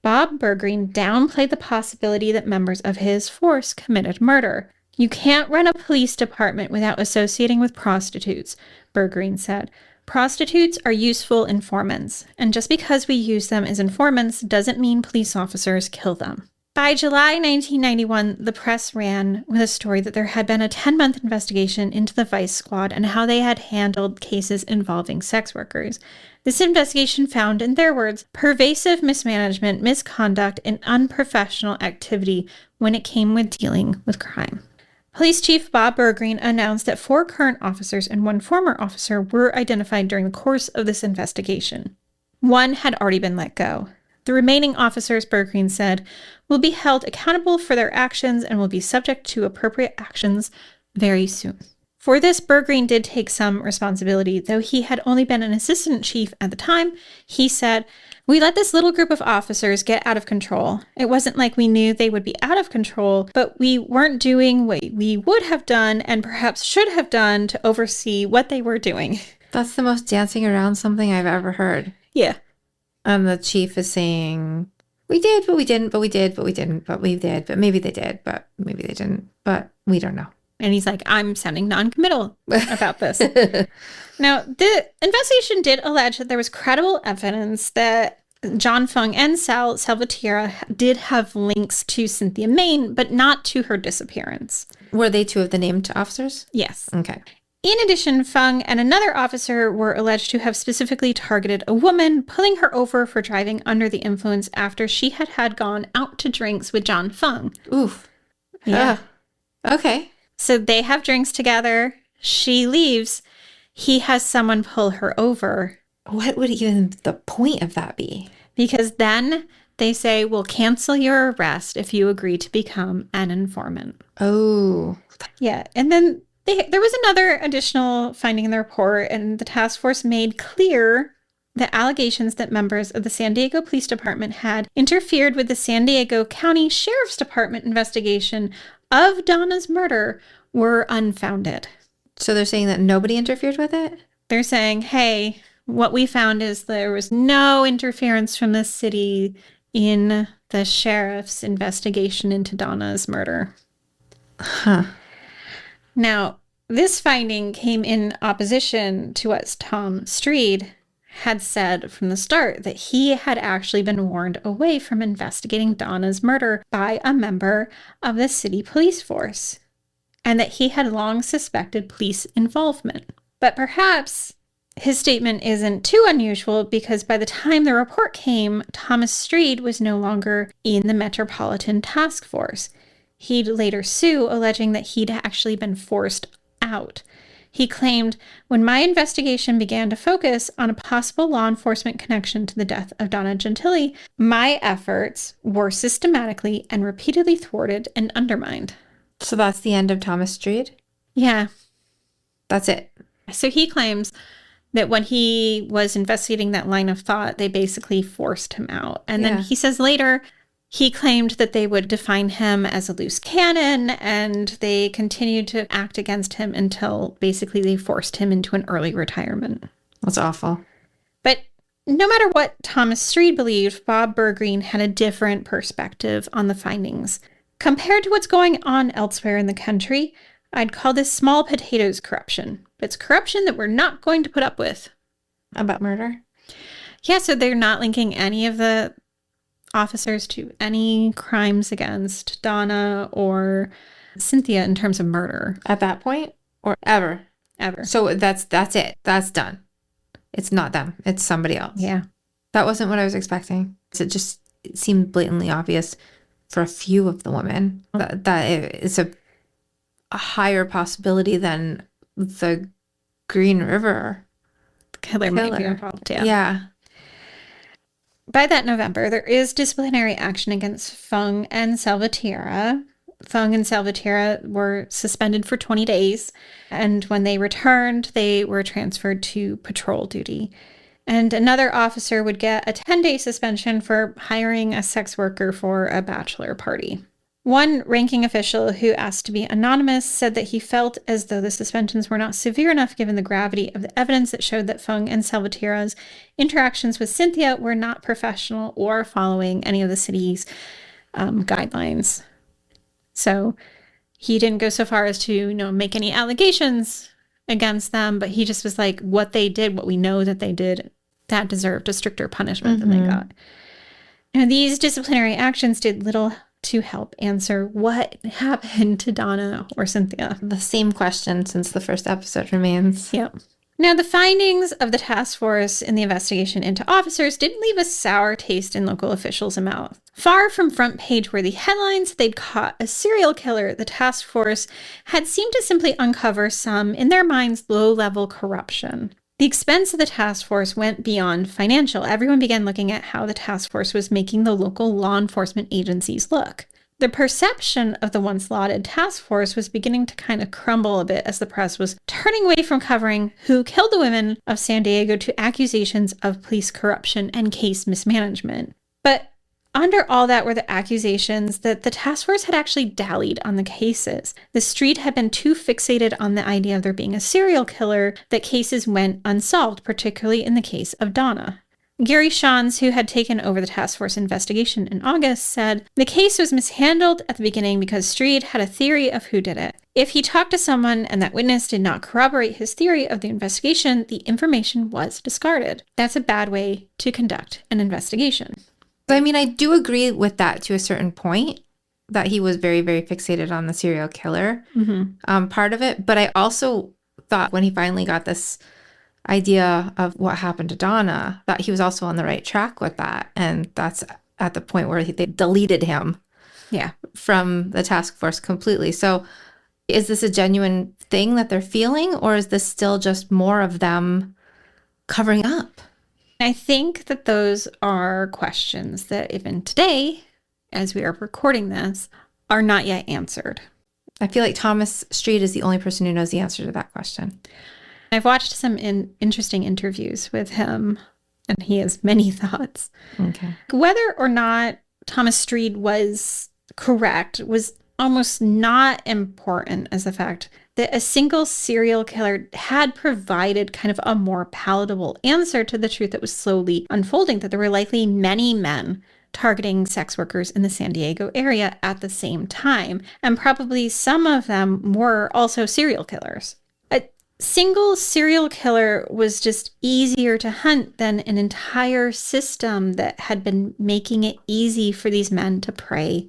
Bob Bergreen downplayed the possibility that members of his force committed murder. You can't run a police department without associating with prostitutes, Bergreen said. Prostitutes are useful informants, and just because we use them as informants doesn't mean police officers kill them. By July 1991, the press ran with a story that there had been a 10-month investigation into the Vice Squad and how they had handled cases involving sex workers. This investigation found, in their words, pervasive mismanagement, misconduct, and unprofessional activity when it came with dealing with crime. Police Chief Bob Bergreen announced that 4 current officers and 1 former officer were identified during the course of this investigation. 1 had already been let go. The remaining officers, Bergreen said, will be held accountable for their actions and will be subject to appropriate actions very soon. For this, Bergreen did take some responsibility, though he had only been an assistant chief at the time. He said, "We let this little group of officers get out of control. It wasn't like we knew they would be out of control, but we weren't doing what we would have done and perhaps should have done to oversee what they were doing." That's the most dancing around something I've ever heard. Yeah. The chief is saying, we did, but we didn't, but we did, but we didn't, but we did, but maybe they did, but maybe they didn't, but we don't know. And he's like, I'm sounding non-committal about this. Now, the investigation did allege that there was credible evidence that John Fung and Sal Salvatierra did have links to Cynthia Main, but not to her disappearance. Were they 2 of the named officers? Yes. Okay. In addition, Fung and another officer were alleged to have specifically targeted a woman, pulling her over for driving under the influence after she had gone out to drinks with John Fung. Oof. Yeah. Okay. So they have drinks together. She leaves. He has someone pull her over. What would even the point of that be? Because then they say, we'll cancel your arrest if you agree to become an informant. Oh. Yeah. And then there was another additional finding in the report, and the task force made clear the allegations that members of the San Diego Police Department had interfered with the San Diego County Sheriff's Department investigation of Donna's murder were unfounded. So they're saying that nobody interfered with it? They're saying, hey, what we found is there was no interference from the city in the sheriff's investigation into Donna's murder. Huh. Now, this finding came in opposition to what Tom Streed had said from the start, that he had actually been warned away from investigating Donna's murder by a member of the city police force, and that he had long suspected police involvement. But perhaps his statement isn't too unusual, because by the time the report came, Thomas Streed was no longer in the Metropolitan Task Force. He'd later sue, alleging that he'd actually been forced out. He claimed, when my investigation began to focus on a possible law enforcement connection to the death of Donna Gentili, my efforts were systematically and repeatedly thwarted and undermined. So that's the end of Thomas Street? Yeah. That's it. So he claims that when he was investigating that line of thought, they basically forced him out. And then he says later, he claimed that they would define him as a loose cannon, and they continued to act against him until basically they forced him into an early retirement. That's awful. But no matter what Thomas Streed believed, Bob Bergreen had a different perspective on the findings. Compared to what's going on elsewhere in the country, I'd call this small potatoes corruption. It's corruption that we're not going to put up with. About murder? Yeah, so they're not linking any of the officers to any crimes against Donna or Cynthia in terms of murder. At that point? Or ever? Ever. So that's it. That's done. It's not them. It's somebody else. Yeah. That wasn't what I was expecting. It seemed blatantly obvious for a few of the women that it's a higher possibility than the Green River killer might be involved. Yeah. By that November, there is disciplinary action against Fung and Salvatierra. Fung and Salvatierra were suspended for 20 days, and when they returned, they were transferred to patrol duty. And another officer would get a 10-day suspension for hiring a sex worker for a bachelor party. One ranking official who asked to be anonymous said that he felt as though the suspensions were not severe enough given the gravity of the evidence that showed that Fung and Salvatierra's interactions with Cynthia were not professional or following any of the city's guidelines. So he didn't go so far as to, make any allegations against them, but he just was like, what they did, what we know that they did, that deserved a stricter punishment than they got. And these disciplinary actions did little to help answer what happened to Donna or Cynthia. The same question since the first episode remains. Yep. Now, the findings of the task force in the investigation into officers didn't leave a sour taste in local officials' mouth. Far from front-page-worthy headlines, they'd caught a serial killer. The task force had seemed to simply uncover some, in their minds, low-level corruption. The expense of the task force went beyond financial. Everyone began looking at how the task force was making the local law enforcement agencies look. The perception of the once lauded task force was beginning to kind of crumble a bit as the press was turning away from covering who killed the women of San Diego to accusations of police corruption and case mismanagement. But under all that were the accusations that the task force had actually dallied on the cases. The street had been too fixated on the idea of there being a serial killer that cases went unsolved, particularly in the case of Donna. Gary Shans, who had taken over the task force investigation in August, said, the case was mishandled at the beginning because Street had a theory of who did it. If he talked to someone and that witness did not corroborate his theory of the investigation, the information was discarded. That's a bad way to conduct an investigation. I mean, I do agree with that to a certain point, that he was very, very fixated on the serial killer part of it. But I also thought when he finally got this idea of what happened to Donna, that he was also on the right track with that. And that's at the point where they deleted him from the task force completely. So is this a genuine thing that they're feeling, or is this still just more of them covering up? I think that those are questions that even today, as we are recording this, are not yet answered. I feel like Thomas Street is the only person who knows the answer to that question. I've watched some interesting interviews with him, and he has many thoughts. Okay. Whether or not Thomas Street was correct was almost not important as the fact that a single serial killer had provided kind of a more palatable answer to the truth that was slowly unfolding, that there were likely many men targeting sex workers in the San Diego area at the same time, and probably some of them were also serial killers. A single serial killer was just easier to hunt than an entire system that had been making it easy for these men to prey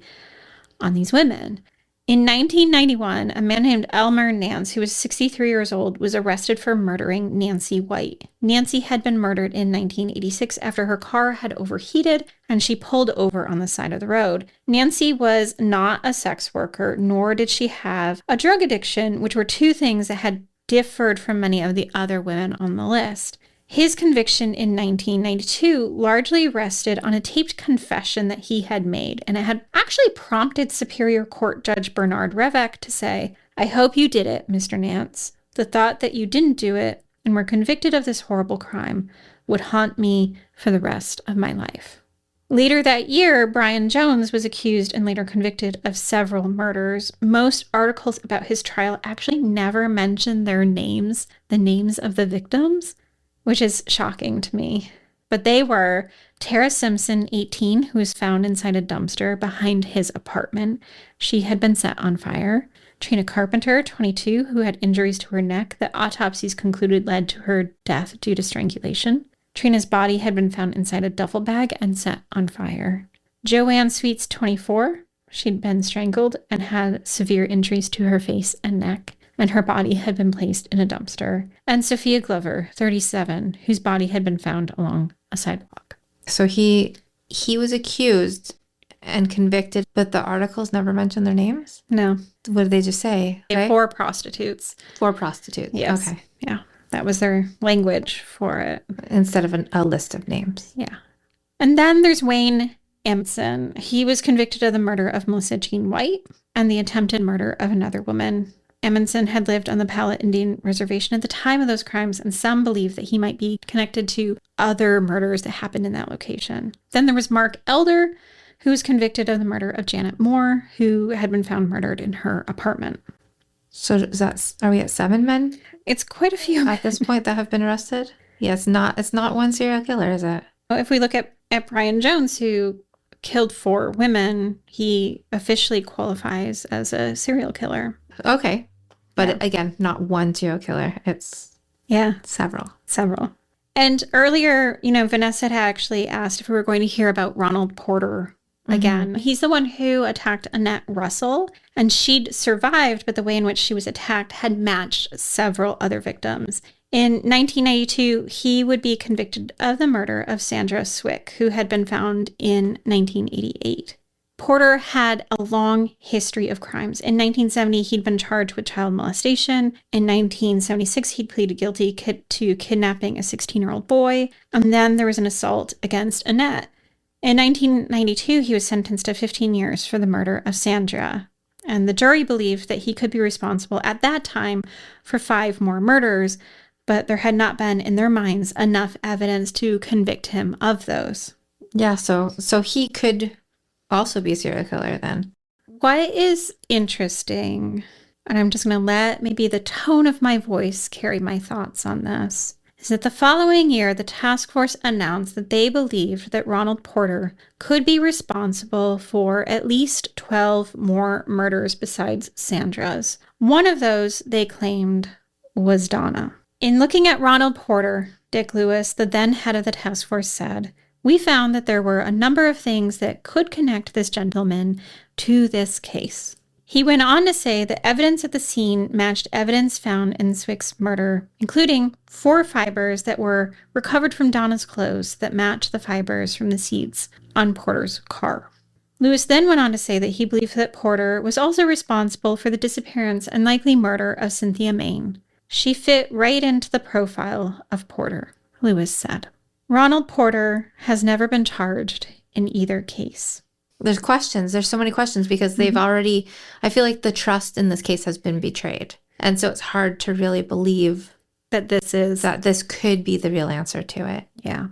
on these women. In 1991, a man named Elmer Nance, who was 63 years old, was arrested for murdering Nancy White. Nancy had been murdered in 1986 after her car had overheated and she pulled over on the side of the road. Nancy was not a sex worker, nor did she have a drug addiction, which were two things that had differed from many of the other women on the list. His conviction in 1992 largely rested on a taped confession that he had made, and it had actually prompted Superior Court Judge Bernard Revec to say, "I hope you did it, Mr. Nance. The thought that you didn't do it and were convicted of this horrible crime would haunt me for the rest of my life." Later that year, Brian Jones was accused and later convicted of several murders. Most articles about his trial actually never mention their names, the names of the victims, which is shocking to me. But they were Tara Simpson, 18, who was found inside a dumpster behind his apartment. She had been set on fire. Trina Carpenter, 22, who had injuries to her neck that autopsies concluded led to her death due to strangulation. Trina's body had been found inside a duffel bag and set on fire. Joanne Sweets, 24, she'd been strangled and had severe injuries to her face and neck, and her body had been placed in a dumpster. And Sophia Glover, 37, whose body had been found along a sidewalk. So he was accused and convicted, but the articles never mentioned their names? No. What did they just say? Okay. 4 prostitutes. 4 prostitutes. Yes. Okay. Yeah. That was their language for it. Instead of a list of names. Yeah. And then there's Wayne Emerson. He was convicted of the murder of Melissa Jean White and the attempted murder of another woman. Emerson had lived on the Pala Indian Reservation at the time of those crimes, and some believe that he might be connected to other murders that happened in that location. Then there was Mark Elder, who was convicted of the murder of Janet Moore, who had been found murdered in her apartment. So are we at 7 men? It's quite a few at this point that have been arrested? Yeah, it's not one serial killer, is it? If we look at Brian Jones, who killed 4 women, he officially qualifies as a serial killer. Okay. But again, not one serial killer. It's several. And earlier, Vanessa had actually asked if we were going to hear about Ronald Porter again. Mm-hmm. He's the one who attacked Annette Russell, and she'd survived, but the way in which she was attacked had matched several other victims. In 1992, he would be convicted of the murder of Sandra Swick, who had been found in 1988. Porter had a long history of crimes. In 1970, he'd been charged with child molestation. In 1976, he'd pleaded guilty to kidnapping a 16-year-old boy. And then there was an assault against Annette. In 1992, he was sentenced to 15 years for the murder of Sandra. And the jury believed that he could be responsible at that time for 5 more murders, but there had not been, in their minds, enough evidence to convict him of those. Yeah, so he could also be a serial killer then. What is interesting, and I'm just going to let maybe the tone of my voice carry my thoughts on this, is that the following year, the task force announced that they believed that Ronald Porter could be responsible for at least 12 more murders besides Sandra's. One of those, they claimed, was Donna. In looking at Ronald Porter, Dick Lewis, the then head of the task force, said, "We found that there were a number of things that could connect this gentleman to this case." He went on to say that evidence at the scene matched evidence found in Swick's murder, including 4 fibers that were recovered from Donna's clothes that matched the fibers from the seats on Porter's car. Lewis then went on to say that he believed that Porter was also responsible for the disappearance and likely murder of Cynthia Main. She fit right into the profile of Porter, Lewis said. Ronald Porter has never been charged in either case. There's questions. There's so many questions because they've already, I feel like the trust in this case has been betrayed. And so it's hard to really believe that this could be the real answer to it. Yeah.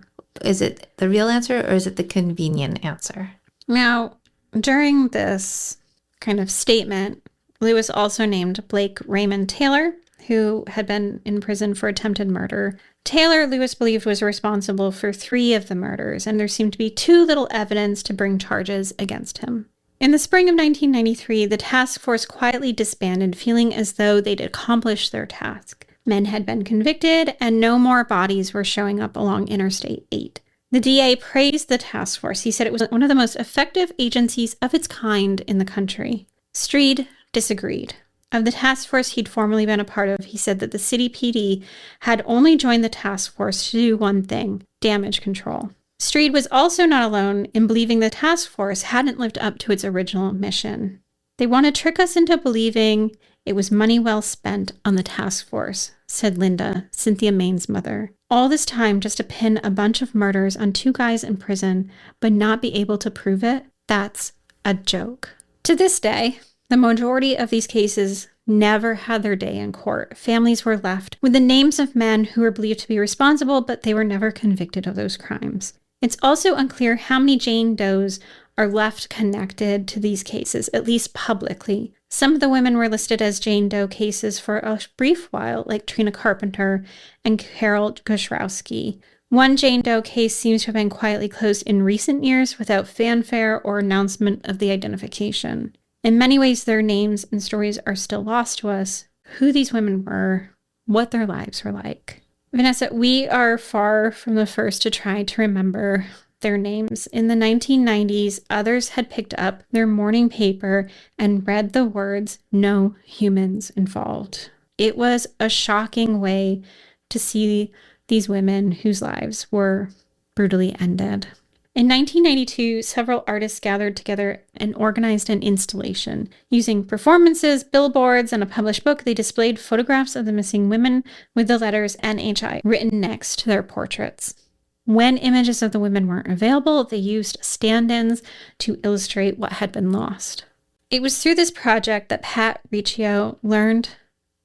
Is it the real answer or is it the convenient answer? Now, during this kind of statement, Lewis also named Blake Raymond Taylor, who had been in prison for attempted murder. Taylor, Lewis believed, was responsible for 3 of the murders, and there seemed to be too little evidence to bring charges against him. In the spring of 1993, the task force quietly disbanded, feeling as though they'd accomplished their task. Men had been convicted, and no more bodies were showing up along Interstate 8. The DA praised the task force. He said it was one of the most effective agencies of its kind in the country. Streed disagreed. Of the task force he'd formerly been a part of, he said that the city PD had only joined the task force to do one thing: damage control. Streed was also not alone in believing the task force hadn't lived up to its original mission. They want to trick us into believing it was money well spent on the task force, said Linda, Cynthia Main's mother. All this time just to pin a bunch of murders on 2 guys in prison, but not be able to prove it? That's a joke. To this day, the majority of these cases never had their day in court. Families were left with the names of men who were believed to be responsible, but they were never convicted of those crimes. It's also unclear how many Jane Does are left connected to these cases, at least publicly. Some of the women were listed as Jane Doe cases for a brief while, like Trina Carpenter and Carol Goshrowski. One Jane Doe case seems to have been quietly closed in recent years without fanfare or announcement of the identification. In many ways, their names and stories are still lost to us, who these women were, what their lives were like. Vanessa, we are far from the first to try to remember their names. In the 1990s, others had picked up their morning paper and read the words, "No humans involved." It was a shocking way to see these women whose lives were brutally ended. In 1992, several artists gathered together and organized an installation. Using performances, billboards, and a published book, they displayed photographs of the missing women with the letters NHI written next to their portraits. When images of the women weren't available, they used stand-ins to illustrate what had been lost. It was through this project that Pat Riccio learned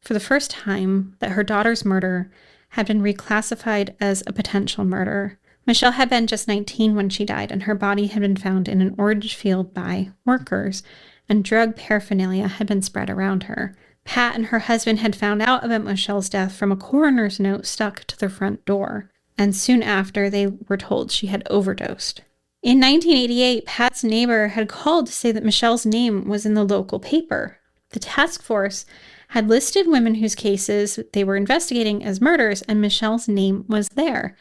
for the first time that her daughter's murder had been reclassified as a potential murder. Michelle had been just 19 when she died, and her body had been found in an orange field by workers, and drug paraphernalia had been spread around her. Pat and her husband had found out about Michelle's death from a coroner's note stuck to the front door, and soon after they were told she had overdosed. In 1988, Pat's neighbor had called to say that Michelle's name was in the local paper. The task force had listed women whose cases they were investigating as murders, and Michelle's name was there.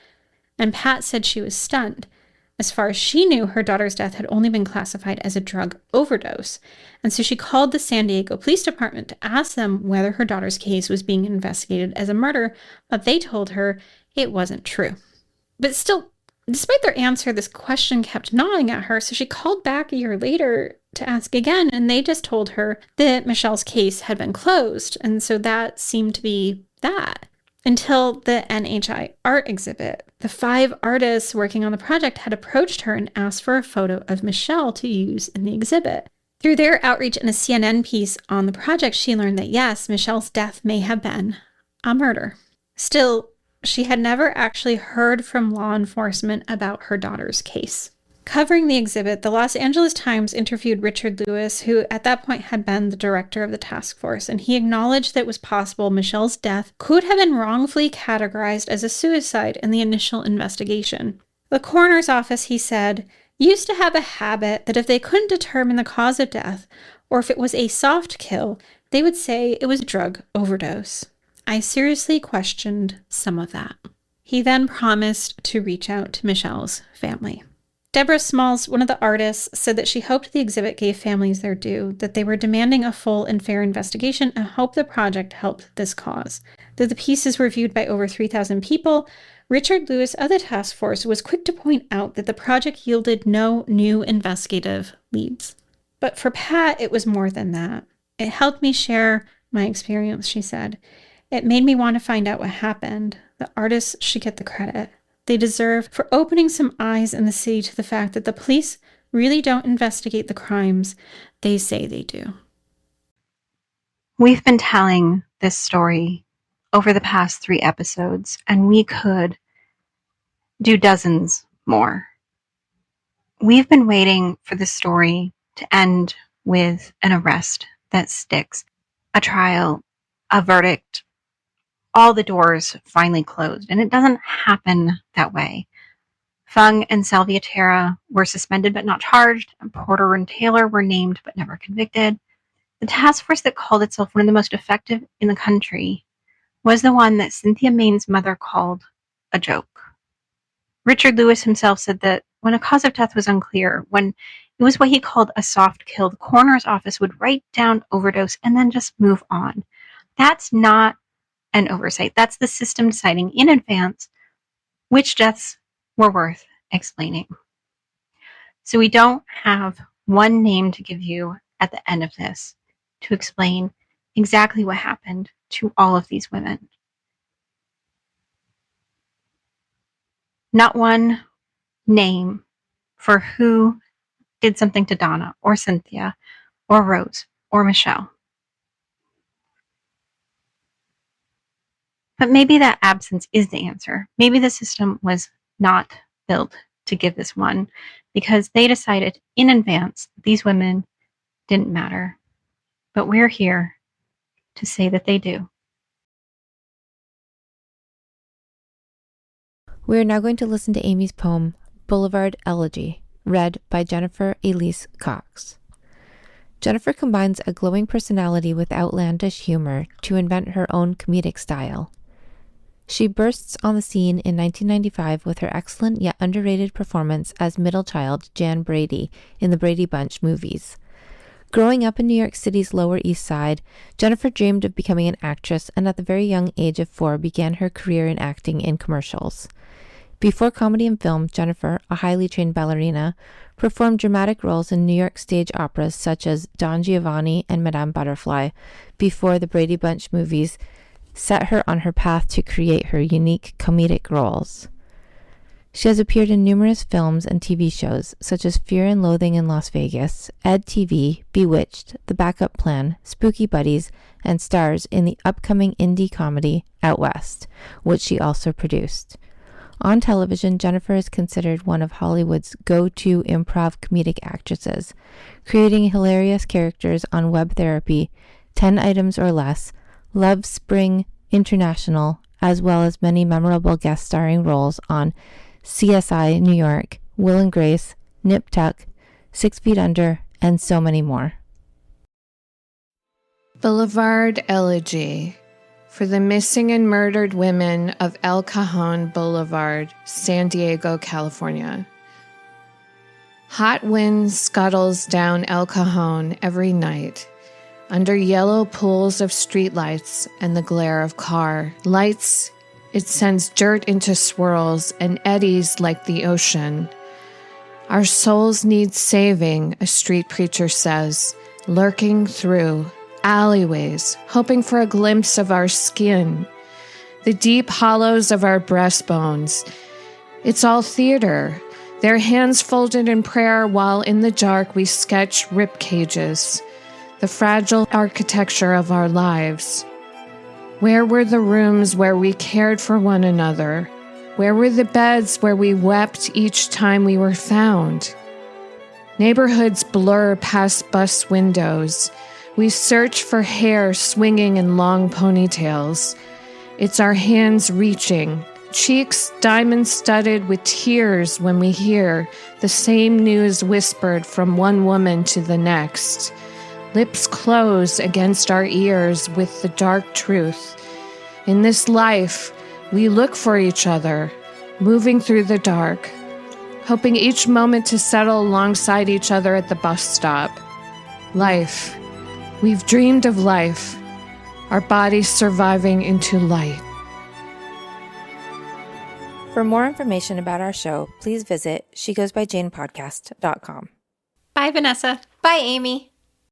And Pat said she was stunned. As far as she knew, her daughter's death had only been classified as a drug overdose. And so she called the San Diego Police Department to ask them whether her daughter's case was being investigated as a murder, but they told her it wasn't true. But still, despite their answer, this question kept gnawing at her, so she called back a year later to ask again, and they just told her that Michelle's case had been closed, and so that seemed to be that. Until the NHI art exhibit. The 5 artists working on the project had approached her and asked for a photo of Michelle to use in the exhibit. Through their outreach in a CNN piece on the project, she learned that yes, Michelle's death may have been a murder. Still, she had never actually heard from law enforcement about her daughter's case. Covering the exhibit, the Los Angeles Times interviewed Richard Lewis, who at that point had been the director of the task force, and he acknowledged that it was possible Michelle's death could have been wrongfully categorized as a suicide in the initial investigation. The coroner's office, he said, used to have a habit that if they couldn't determine the cause of death, or if it was a soft kill, they would say it was a drug overdose. I seriously questioned some of that. He then promised to reach out to Michelle's family. Deborah Smalls, one of the artists, said that she hoped the exhibit gave families their due, that they were demanding a full and fair investigation, and hoped the project helped this cause. Though the pieces were viewed by over 3,000 people, Richard Lewis of the task force was quick to point out that the project yielded no new investigative leads. But for Pat, it was more than that. It helped me share my experience, she said. It made me want to find out what happened. The artists should get the credit they deserve for opening some eyes in the city to the fact that the police really don't investigate the crimes they say they do. We've been telling this story over the past 3 episodes, and we could do dozens more. We've been waiting for this story to end with an arrest that sticks. A trial, a verdict, all the doors finally closed. And it doesn't happen that way. Fung and Salvatierra were suspended but not charged, and Porter and Taylor were named but never convicted. The task force that called itself one of the most effective in the country was the one that Cynthia Maine's mother called a joke. Richard Lewis himself said that when a cause of death was unclear, when it was what he called a soft kill, the coroner's office would write down overdose and then just move on. That's not an oversight. That's the system deciding in advance which deaths were worth explaining. So we don't have one name to give you at the end of this to explain exactly what happened to all of these women. Not one name for who did something to Donna or Cynthia or Rose or Michelle. But maybe that absence is the answer. Maybe the system was not built to give this one because they decided in advance that these women didn't matter. But we're here to say that they do. We are now going to listen to Amy's poem, Boulevard Elegy, read by Jennifer Elise Cox. Jennifer combines a glowing personality with outlandish humor to invent her own comedic style. She bursts on the scene in 1995 with her excellent yet underrated performance as middle child Jan Brady in the Brady Bunch movies. Growing up in New York City's Lower East Side, Jennifer dreamed of becoming an actress and at the very young age of 4 began her career in acting in commercials. Before comedy and film, Jennifer, a highly trained ballerina, performed dramatic roles in New York stage operas such as Don Giovanni and Madame Butterfly before the Brady Bunch movies set her on her path to create her unique comedic roles. She has appeared in numerous films and TV shows such as Fear and Loathing in Las Vegas, Ed TV, Bewitched, The Backup Plan, Spooky Buddies, and stars in the upcoming indie comedy Out West, which she also produced. On television, Jennifer is considered one of Hollywood's go-to improv comedic actresses, creating hilarious characters on Web Therapy, 10 Items or Less, Love Spring International, as well as many memorable guest starring roles on CSI New York, Will and Grace, Nip Tuck, 6 Feet Under, and so many more. Boulevard Elegy for the missing and murdered women of El Cajon Boulevard, San Diego, California. Hot wind scuttles down El Cajon every night, under yellow pools of streetlights and the glare of car lights. It sends dirt into swirls and eddies like the ocean. Our souls need saving, a street preacher says, lurking through alleyways, hoping for a glimpse of our skin, the deep hollows of our breastbones. It's all theater, their hands folded in prayer while in the dark we sketch rib cages, the fragile architecture of our lives. Where were the rooms where we cared for one another? Where were the beds where we wept each time we were found? Neighborhoods blur past bus windows. We search for hair swinging in long ponytails. It's our hands reaching, cheeks diamond-studded with tears when we hear the same news whispered from one woman to the next. Lips close against our ears with the dark truth. In this life, we look for each other, moving through the dark, hoping each moment to settle alongside each other at the bus stop. Life. We've dreamed of life, our bodies surviving into light. For more information about our show, please visit shegoesbyjanepodcast.com. Bye, Vanessa. Bye, Amy.